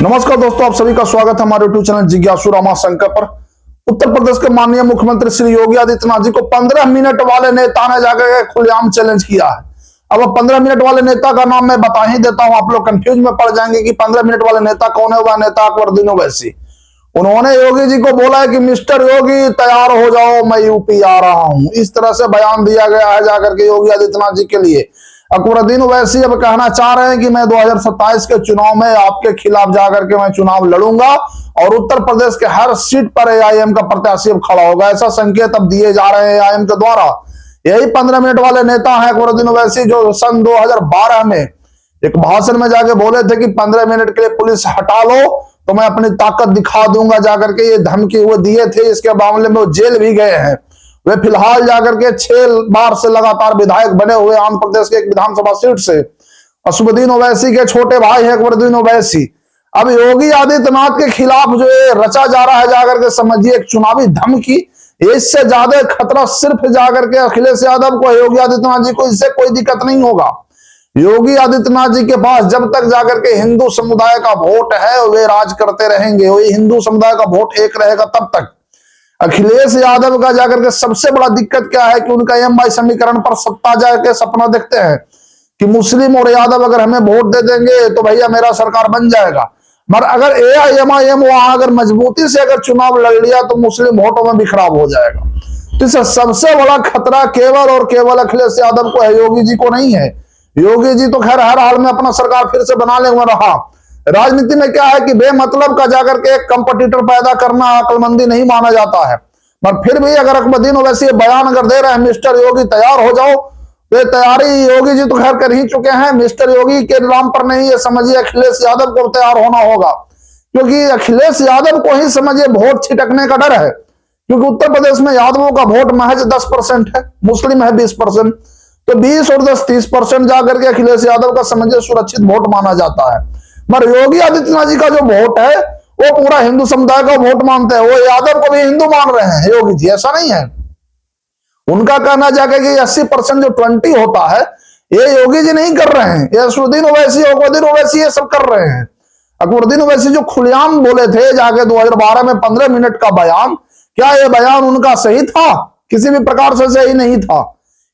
नमस्कार दोस्तों, आप सभी का स्वागत है हमारे यूट्यूब चैनल जिज्ञासु रामाशंकर पर। उत्तर प्रदेश के माननीय मुख्यमंत्री श्री योगी आदित्यनाथ जी को 15 मिनट वाले नेता ने जाकर खुलेआम चैलेंज किया है। अब 15 मिनट वाले नेता का नाम मैं बता ही देता हूं, आप लोग कंफ्यूज में पड़ जाएंगे कि 15 मिनट वाले नेता कौन है। वह नेता अकबरुद्दीन ओवैसी। उन्होंने योगी जी को बोला है कि मिस्टर योगी तैयार हो जाओ, मैं यूपी आ रहा हूं। इस तरह से बयान दिया गया है जाकर के योगी आदित्यनाथ जी के लिए। अकबरुद्दीन ओवैसी अब कहना चाह रहे हैं कि मैं 2027 के चुनाव में आपके खिलाफ जाकर के मैं चुनाव लड़ूंगा और उत्तर प्रदेश के हर सीट पर एआईएम का प्रत्याशी अब खड़ा होगा। ऐसा संकेत अब दिए जा रहे हैं एआईएम के द्वारा। यही 15 मिनट वाले नेता हैं अकबरुद्दीन ओवैसी, जो सन 2012 में एक भाषण में जाके बोले थे कि 15 मिनट के लिए पुलिस हटा लो तो मैं अपनी ताकत दिखा दूंगा। जाकर के ये धमकी वो दिए थे। इसके मामले में वो जेल भी गए हैं। वे फिलहाल जाकर के 6 बार से लगातार विधायक बने हुए आंध्र प्रदेश के एक विधानसभा सीट से। असदुद्दीन ओवैसी के छोटे भाई है अकबरुद्दीन ओवैसी। अब योगी आदित्यनाथ के खिलाफ जो ये रचा जा रहा है जाकर के समझिए एक चुनावी धमकी। इससे ज्यादा खतरा सिर्फ जाकर के अखिलेश यादव को, योगी आदित्यनाथ जी को इससे कोई दिक्कत नहीं होगा। योगी आदित्यनाथ जी के पास जब तक जाकर के हिंदू समुदाय का वोट है वे राज करते रहेंगे। वही हिंदू समुदाय का वोट एक रहेगा तब तक। अखिलेश यादव का जाकर के सबसे बड़ा दिक्कत क्या है कि उनका एमवाई समीकरण पर सत्ता जाकर सपना देखते हैं कि मुस्लिम और यादव अगर हमें वोट दे देंगे तो भैया मेरा सरकार बन जाएगा। मगर अगर एआईएमआईएम वहां अगर मजबूती से अगर चुनाव लड़ लिया तो मुस्लिम वोटों में भी खराब हो जाएगा। तो इससे सबसे बड़ा खतरा केवल और केवल अखिलेश यादव को है, योगी जी को नहीं है। योगी जी तो खैर हर हाल में अपना सरकार फिर से बना लेंगे। रहा राजनीति में क्या है कि बेमतलब का जाकर के एक कंपटीटर पैदा करना अक्लमंदी नहीं माना जाता है। पर फिर भी अगर अकबरुद्दीन ओवैसी बयान अगर दे रहे हैं मिस्टर योगी तैयार हो जाओ, तो तैयारी योगी जी तो खैर कर ही चुके हैं। मिस्टर योगी के नाम पर नहीं, ये समझिए अखिलेश यादव को तैयार होना होगा। क्योंकि अखिलेश यादव को ही समझिए वोट छिटकने का डर है। क्योंकि उत्तर प्रदेश में यादवों का वोट महज 10% है, मुस्लिम है 20%। तो 20 और 10 30% जाकर के अखिलेश यादव का समझिए सुरक्षित वोट माना जाता है। मगर योगी आदित्यनाथ जी का जो वोट है वो पूरा हिंदू समुदाय का वोट मानते हैं। वो यादव को भी हिंदू मान रहे हैं योगी जी, ऐसा नहीं है। उनका कहना जाकर कि 80% जो 20 होता है ये योगी जी नहीं कर रहे हैं, ये असदुद्दीन ओवैसी अकबरुद्दीन ओवैसी ये सब कर रहे हैं। अकबरुद्दीन ओवैसी जो खुलेआम बोले थे जाके 2012 में 15 मिनट का बयान, क्या ये बयान उनका सही था? किसी भी प्रकार से सही नहीं था।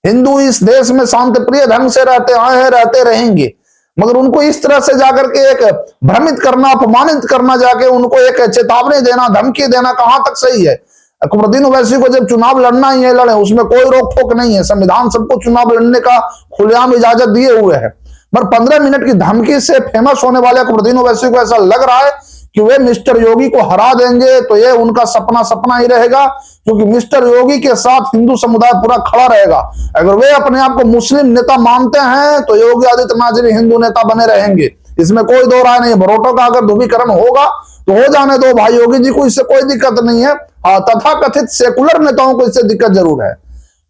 हिंदू इस देश में शांति प्रिय ढंग से रहते आए हैं, रहते रहेंगे। मगर उनको इस तरह से जाकर के एक भ्रमित करना, अपमानित करना, जाके उनको एक चेतावनी देना, धमकी देना कहां तक सही है? अकबरुद्दीन ओवैसी को जब चुनाव लड़ना ही है लड़े, उसमें कोई रोक टोक नहीं है। संविधान सबको चुनाव लड़ने का खुलेआम इजाजत दिए हुए है। पर 15 मिनट की धमकी से फेमस होने वाले अकबरुद्दीन ओवैसी को ऐसा लग रहा है कि वे मिस्टर योगी को हरा देंगे तो ये उनका सपना सपना ही रहेगा। क्योंकि मिस्टर योगी के साथ हिंदू समुदाय पूरा खड़ा रहेगा। अगर वे अपने आप को मुस्लिम नेता मानते हैं तो योगी आदित्यनाथ जी भी हिंदू नेता बने रहेंगे, इसमें कोई दो राय नहीं। वोटों का अगर ध्रुवीकरण होगा तो हो जाने दो भाई, योगी जी को इससे कोई दिक्कत नहीं है। तथा कथित सेकुलर नेताओं को इससे दिक्कत जरूर है।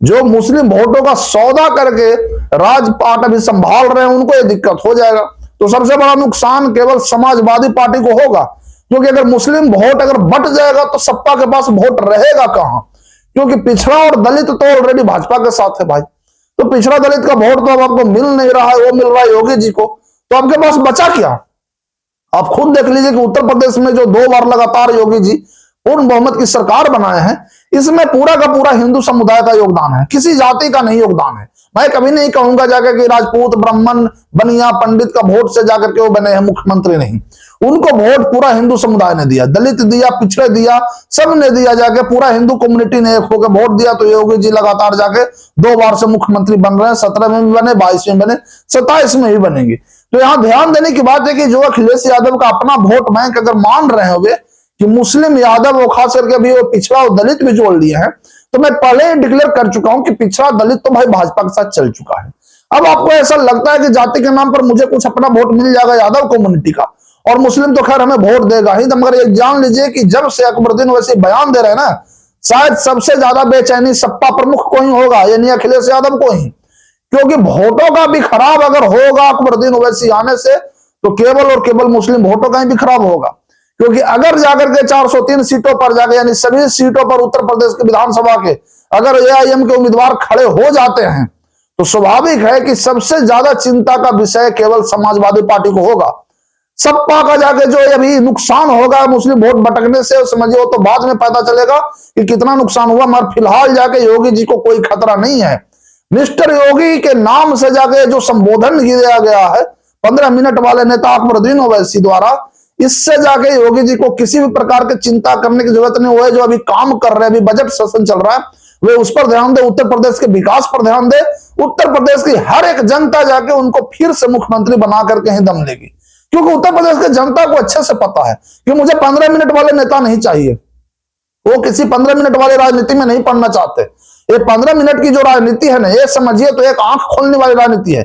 जो मुस्लिम वोटों का सौदा करके राजपाट अभी संभाल रहे हैं उनको ये दिक्कत हो जाएगा। तो सबसे बड़ा नुकसान केवल समाजवादी पार्टी को होगा। क्योंकि अगर मुस्लिम वोट अगर बट जाएगा तो सपा के पास वोट रहेगा कहां? क्योंकि पिछड़ा और दलित तो ऑलरेडी भाजपा के साथ है भाई। तो पिछड़ा दलित का वोट तो अब आपको मिल नहीं रहा है, वो मिल रहा है योगी जी को। तो आपके पास बचा क्या? आप खुद देख लीजिए कि उत्तर प्रदेश में जो 2 बार लगातार योगी जी पूर्ण बहुमत की सरकार बनाए हैं, इसमें पूरा का पूरा हिंदू समुदाय का योगदान है, किसी जाति का नहीं योगदान है। मैं कभी नहीं कहूंगा जाकर कि राजपूत, ब्राह्मण, बनिया, पंडित का वोट से जाकर के वो बने हैं मुख्यमंत्री, नहीं। उनको वोट पूरा हिंदू समुदाय ने दिया, दलित दिया, पिछड़े दिया, सब ने दिया। जाके पूरा हिंदू कम्युनिटी ने एक होकर वोट दिया। तो योगी जी लगातार जाके 2 बार से मुख्यमंत्री बन रहे हैं। 17 में भी बने, 22 में बने, 27 में भी बनेंगे। तो यहाँ ध्यान देने की बात है कि जो अखिलेश यादव का अपना वोट बैंक अगर मान रहे हो कि मुस्लिम यादव और खास करके अभी वो पिछड़ा और दलित भी जोड़ लिए हैं, तो मैं पहले ही डिक्लेयर कर चुका हूं कि पिछड़ा दलित तो भाई भाजपा के साथ चल चुका है। अब आपको ऐसा लगता है कि जाति के नाम पर मुझे कुछ अपना वोट मिल जाएगा यादव कम्युनिटी का, और मुस्लिम तो खैर हमें वोट देगा ही। तो मगर ये जान लीजिए कि जब से अकबरुद्दीन ओवैसी बयान दे रहे हैं ना, शायद सबसे ज्यादा बेचैनी सपा प्रमुख को ही होगा, यानी अखिलेश यादव को ही। क्योंकि वोटों का भी खराब अगर होगा अकबरुद्दीन ओवैसी आने से, तो केवल और केवल मुस्लिम वोटों का ही भी खराब होगा। क्योंकि अगर जाकर के 403 सीटों पर जाकर, यानी सभी सीटों पर उत्तर प्रदेश के विधानसभा के अगर एआईएम के उम्मीदवार खड़े हो जाते हैं, तो स्वाभाविक है कि सबसे ज्यादा चिंता का विषय केवल समाजवादी पार्टी को होगा। सपा का जाके जो अभी नुकसान होगा मुस्लिम वोट भटकने से, समझिए वो तो बाद में पता चलेगा कि कितना नुकसान हुआ, मगर फिलहाल जाके योगी जी को कोई खतरा नहीं है। मिस्टर योगी के नाम से जाके जो संबोधन दिया गया है 15 मिनट वाले नेता अकबरुद्दीन ओवैसी द्वारा, इससे जाके योगी जी को किसी भी प्रकार की चिंता करने की जरूरत नहीं हुई। जो अभी काम कर रहे हैं, अभी बजट सेशन चल रहा है, वे उस पर ध्यान दे, उत्तर प्रदेश के विकास पर ध्यान दे। उत्तर प्रदेश की हर एक जनता जाके उनको फिर से मुख्यमंत्री बना करके ही दम लेगी, क्योंकि उत्तर प्रदेश की जनता को अच्छे से पता है कि मुझे 15 मिनट वाले नेता नहीं चाहिए। वो किसी 15 मिनट वाले राजनीति में नहीं पढ़ना चाहते। ये 15 मिनट की जो राजनीति है ना, ये समझिए तो एक आंख खोलने वाली राजनीति है।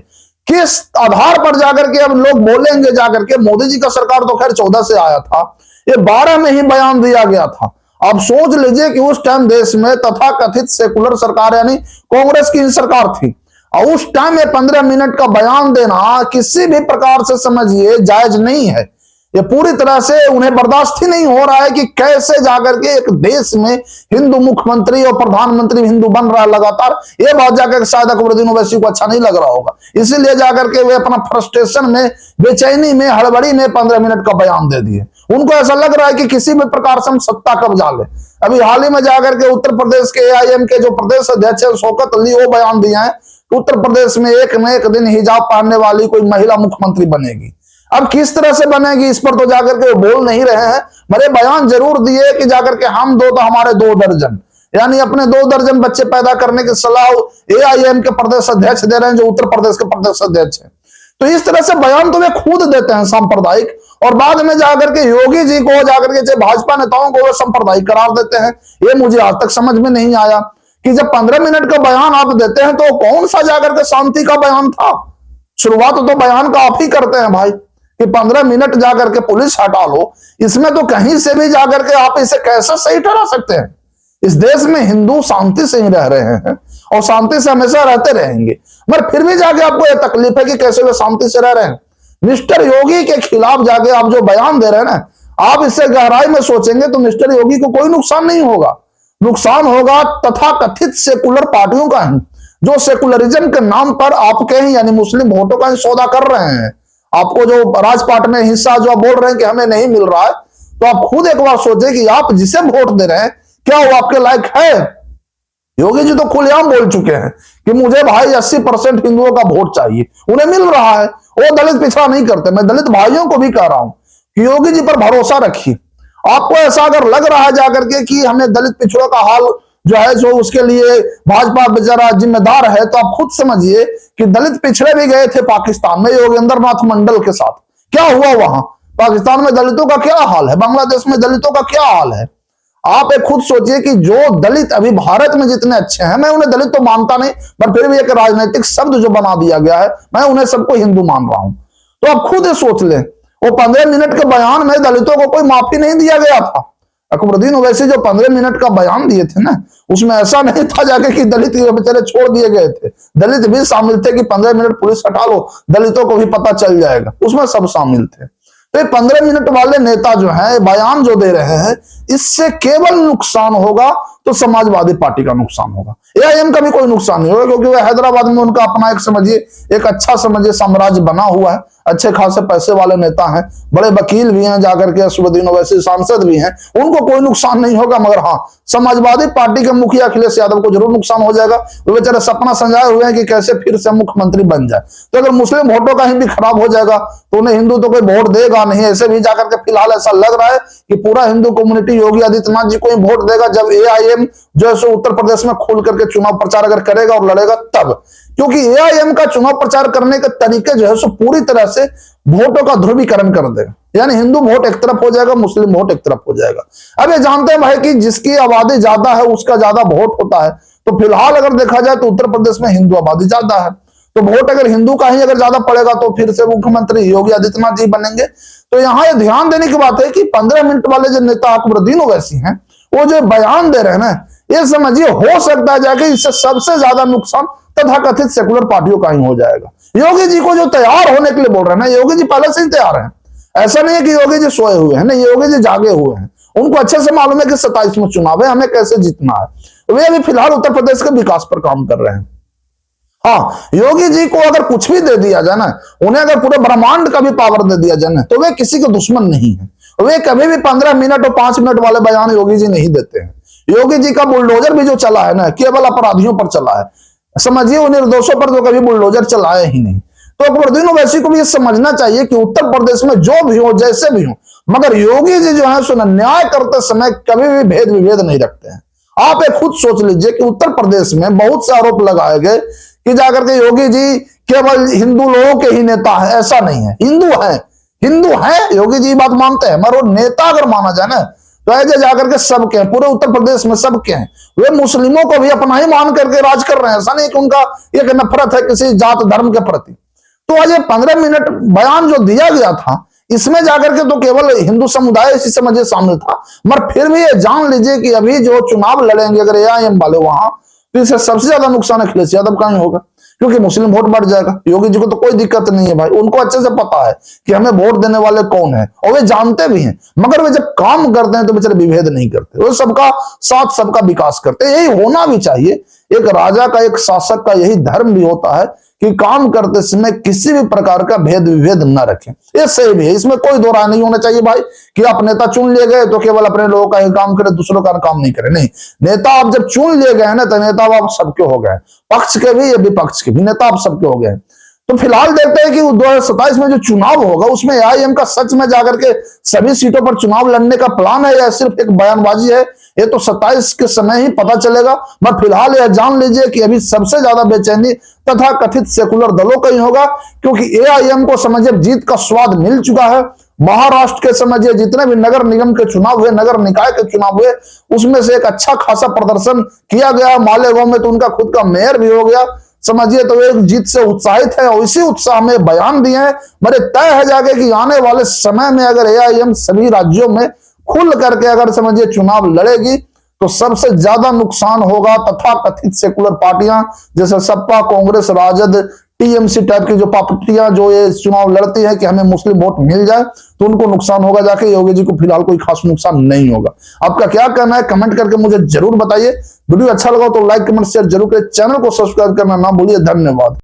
किस आधार पर जाकर के अब लोग बोलेंगे जाकर के, मोदी जी का सरकार तो खैर 14 से आया था, ये 12 में ही बयान दिया गया था। अब सोच लीजिए कि उस टाइम देश में तथाकथित सेकुलर सरकार यानी कांग्रेस की सरकार थी, और उस टाइम में 15 मिनट का बयान देना किसी भी प्रकार से समझिए जायज नहीं है। ये पूरी तरह से उन्हें बर्दाश्त ही नहीं हो रहा है कि कैसे जाकर के एक देश में हिंदू मुख्यमंत्री और प्रधानमंत्री हिंदू बन रहा है लगातार। ये बात जाकर शायद अकबरुद्दीन ओवैसी को अच्छा नहीं लग रहा होगा, इसीलिए जाकर के वे अपना फ्रस्ट्रेशन में, बेचैनी में, हड़बड़ी में 15 मिनट का बयान दे दिए। उनको ऐसा लग रहा है कि किसी भी प्रकार से हम सत्ता कब्जा ले। अभी हाल ही में जाकर के उत्तर प्रदेश के AIM के जो प्रदेश अध्यक्ष है शौकत अली, वो बयान दिए हैं कि उत्तर प्रदेश में एक न एक दिन हिजाब पहनने वाली कोई महिला मुख्यमंत्री बनेगी। अब किस तरह से बनेगी इस पर तो जाकर के वो बोल नहीं रहे हैं, मरे बयान जरूर दिए कि जाकर के हम दो तो हमारे 2 दर्जन, यानी अपने 2 दर्जन बच्चे पैदा करने की सलाह AIM के प्रदेश अध्यक्ष दे रहे हैं, जो उत्तर प्रदेश के प्रदेश अध्यक्ष है। तो इस तरह से बयान तो वे खुद देते हैं सांप्रदायिक, और बाद में जाकर के योगी जी को जाकर के भाजपा नेताओं को वे सांप्रदायिक करार देते हैं। ये मुझे आज तक समझ में नहीं आया कि जब 15 मिनट का बयान आप देते हैं तो कौन सा जाकर के शांति का बयान था। शुरुआत तो बयान का आप ही करते हैं भाई कि 15 मिनट जाकर के पुलिस हटा लो, इसमें तो कहीं से भी जाकर के आप इसे कैसे सही ठहरा सकते हैं। इस देश में हिंदू शांति से ही रह रहे हैं और शांति से हमेशा रहते रहेंगे, मगर फिर भी जाके आपको यह तकलीफ है कि कैसे वे शांति से रह रहे हैं। मिस्टर योगी के खिलाफ जाके आप जो बयान दे रहे हैं ना, आप इससे गहराई में सोचेंगे तो मिस्टर योगी को कोई नुकसान नहीं होगा। नुकसान होगा तथाकथित सेकुलर पार्टियों का ही, जो सेकुलरिज्म के नाम पर आपके ही यानी मुस्लिम वोटों का ही सौदा कर रहे हैं। आपको जो राजपाट में हिस्सा जो आप बोल रहे हैं कि हमें नहीं मिल रहा है, तो आप खुद एक बार सोचें कि आप जिसे वोट दे रहे हैं क्या वो आपके लायक है। योगी जी तो खुलेआम बोल चुके हैं कि मुझे भाई 80% हिंदुओं का वोट चाहिए, उन्हें मिल रहा है, वो दलित पिछड़ा नहीं करते। मैं दलित भाइयों को भी कह रहा हूं कि योगी जी पर भरोसा रखिए। आपको ऐसा अगर लग रहा है जाकर के कि हमें दलित पिछड़ों का हाल जो है जो उसके लिए भाजपा बेचारा जिम्मेदार है, तो आप खुद समझिए कि दलित पिछड़े भी गए थे पाकिस्तान में योगेंद्र नाथ मंडल के साथ, क्या हुआ वहां। पाकिस्तान में दलितों का क्या हाल है, बांग्लादेश में दलितों का क्या हाल है। आप एक खुद सोचिए कि जो दलित अभी भारत में जितने अच्छे हैं, मैं उन्हें दलित तो मानता नहीं, पर फिर भी एक राजनीतिक शब्द जो बना दिया गया है, मैं उन्हें सबको हिंदू मान रहा हूं। तो आप खुद सोच लें, वो 15 मिनट के बयान में दलितों को कोई माफी नहीं दिया गया था। अकबरुद्दीन ओवैसी जो 15 मिनट का बयान दिए थे ना, उसमें ऐसा नहीं था जाके कि दलित बेचारे छोड़ दिए गए थे, दलित भी शामिल थे कि 15 मिनट पुलिस हटा लो, दलितों को भी पता चल जाएगा, उसमें सब शामिल थे। तो 15 मिनट वाले नेता जो है बयान जो दे रहे हैं, इससे केवल नुकसान होगा तो समाजवादी पार्टी का नुकसान होगा। AIM का भी कोई नुकसान नहीं होगा, क्योंकि वह हैदराबाद में उनका अपना एक समझिए एक अच्छा समझिए साम्राज्य बना हुआ है, अच्छे खासे पैसे वाले नेता हैं, बड़े वकील भी हैं, जाकर के अकबरुद्दीन ओवैसी सांसद भी हैं, उनको कोई नुकसान नहीं होगा। मगर हाँ, समाजवादी पार्टी के मुखिया अखिलेश यादव को जरूर नुकसान हो जाएगा। वो बेचारे सपना संजाए हुए हैं कि कैसे फिर से मुख्यमंत्री बन जाए। तो अगर मुस्लिम वोटों का ही भी खराब हो जाएगा तो उन्हें हिंदू तो कोई वोट देगा नहीं। ऐसे भी जाकर के फिलहाल ऐसा लग रहा है कि पूरा हिंदू कम्युनिटी योगी आदित्यनाथ जी को ही वोट देगा, जब AIM जो है उत्तर प्रदेश में खुल करके चुनाव प्रचार अगर करेगा और लड़ेगा तब। क्योंकि AIM का चुनाव प्रचार करने के तरीके जो है सो पूरी तरह से वोटों का ध्रुवीकरण कर देगा, यानी हिंदू वोट एक तरफ हो जाएगा, मुस्लिम वोट एक तरफ हो जाएगा। अब ये जानते हैं भाई कि जिसकी आबादी ज्यादा है उसका ज्यादा वोट होता है, तो फिलहाल अगर देखा जाए तो उत्तर प्रदेश में हिंदू आबादी ज्यादा है, तो वोट अगर हिंदू का ही अगर ज्यादा पड़ेगा तो फिर से मुख्यमंत्री योगी आदित्यनाथ जी बनेंगे। तो यहाँ ये ध्यान देने की बात है कि 15 मिनट वाले जो नेता अकबरुद्दीन ओवैसी हैं, वो जो बयान दे रहे हैं ना, ये समझिए हो सकता है जाके इससे सबसे ज्यादा नुकसान तथाकथित सेकुलर पार्टियों का ही हो जाएगा। योगी जी को जो तैयार होने के लिए बोल रहे हैं ना, योगी जी पहले से ही तैयार हैं। ऐसा नहीं है कि योगी जी सोए हुए हैं, नहीं, योगी जी जागे हुए हैं। उनको अच्छे से मालूम है कि 27 में चुनाव है, हमें कैसे जीतना है। वे अभी फिलहाल उत्तर प्रदेश के विकास पर काम कर रहे हैं। हाँ, योगी जी को अगर कुछ भी दे दिया जाए ना, उन्हें अगर पूरे ब्रह्मांड का भी पावर दे दिया जाए ना, तो वे किसी के दुश्मन नहीं है। वे कभी भी 15 मिनट और 5 मिनट वाले बयान योगी जी नहीं देते हैं। योगी जी का बुलडोजर भी जो चला है ना, केवल अपराधियों पर चला है। समझिए, उन निर्दोषों पर तो कभी बुलडोजर चलाया ही नहीं। तो अकबरुद्दीन ओवैसी को भी ये समझना चाहिए कि उत्तर प्रदेश में जो भी हो, जैसे भी हो, मगर योगी जी जो है सो न्याय करते समय कभी भी भेद विभेद नहीं रखते हैं। आप एक खुद सोच लीजिए कि उत्तर प्रदेश में बहुत से आरोप लगाए गए कि जाकर के योगी जी केवल हिंदू लोगों के ही नेता है। ऐसा नहीं है, हिंदू है, योगी जी बात मानते हैं, मगर वो नेता अगर माना जाए ना, तो ऐसे जाकर के सबके हैं, पूरे उत्तर प्रदेश में सबके हैं। वे मुस्लिमों को भी अपना ही मान करके राज कर रहे हैं। ऐसा नहीं कि उनका एक नफरत है किसी जात धर्म के प्रति। तो आज ये 15 मिनट बयान जो दिया गया था, इसमें जाकर के तो केवल हिंदू समुदाय इसी समझिए शामिल था। मगर फिर भी ये जान लीजिए कि अभी जो चुनाव लड़ेंगे अगर एआईएम वाले वहां, तो इससे सबसे ज्यादा नुकसान अखिलेश यादव का ही होगा, क्योंकि मुस्लिम वोट बढ़ जाएगा। योगी जी को तो कोई दिक्कत नहीं है भाई, उनको अच्छे से पता है कि हमें वोट देने वाले कौन है, और वे जानते भी हैं। मगर वे जब काम करते हैं तो बेचारे विभेद नहीं करते, वो सबका साथ, सबका विकास करते हैं। यही होना भी चाहिए। एक राजा का, एक शासक का यही धर्म भी होता है कि काम करते समय किसी भी प्रकार का भेद विभेद न रखें। ये सही भी है, इसमें कोई दो राय नहीं होना चाहिए भाई कि आप नेता चुन लिए गए तो केवल अपने लोगों का ही काम करें, दूसरों का काम नहीं करें। नहीं, नेता आप जब चुन लिए गए ना, तो नेता आप सबके हो गए, पक्ष के भी, ये विपक्ष के भी नेता आप सबके हो गए। तो फिलहाल देखते हैं कि 2027 में जो चुनाव होगा उसमें एआईएम का सच में जाकर के सभी सीटों पर चुनाव लड़ने का प्लान है या सिर्फ एक बयानबाजी है, ये तो 27 के समय ही पता चलेगा। मगर फिलहाल यह जान लीजिए कि अभी सबसे ज्यादा बेचैनी तथा कथित सेकुलर दलों का ही होगा, क्योंकि एआईएम को समझिए जीत का स्वाद मिल चुका है। महाराष्ट्र के समझिए जितने भी नगर निगम के चुनाव हुए, नगर निकाय के चुनाव हुए, उसमें से एक अच्छा खासा प्रदर्शन किया गया। मालेगांव में तो उनका खुद का मेयर भी हो गया समझिए, तो वे जीत से उत्साहित है और इसी उत्साह में बयान दिए हैं। मेरे तय है जाके कि आने वाले समय में अगर एआईएम सभी राज्यों में खुल करके अगर समझिए चुनाव लड़ेगी तो सबसे ज्यादा नुकसान होगा तथा कथित सेकुलर पार्टियां जैसे सपा, कांग्रेस, राजद, टीएमसी टाइप की जो पार्टियां जो ये चुनाव लड़ती है कि हमें मुस्लिम वोट मिल जाए, तो उनको नुकसान होगा जाके। योगी जी को फिलहाल कोई खास नुकसान नहीं होगा। आपका क्या कहना है कमेंट करके मुझे जरूर बताइए। वीडियो अच्छा लगा तो लाइक, कमेंट, शेयर जरूर करें। चैनल को सब्सक्राइब करना ना भूलिए। धन्यवाद।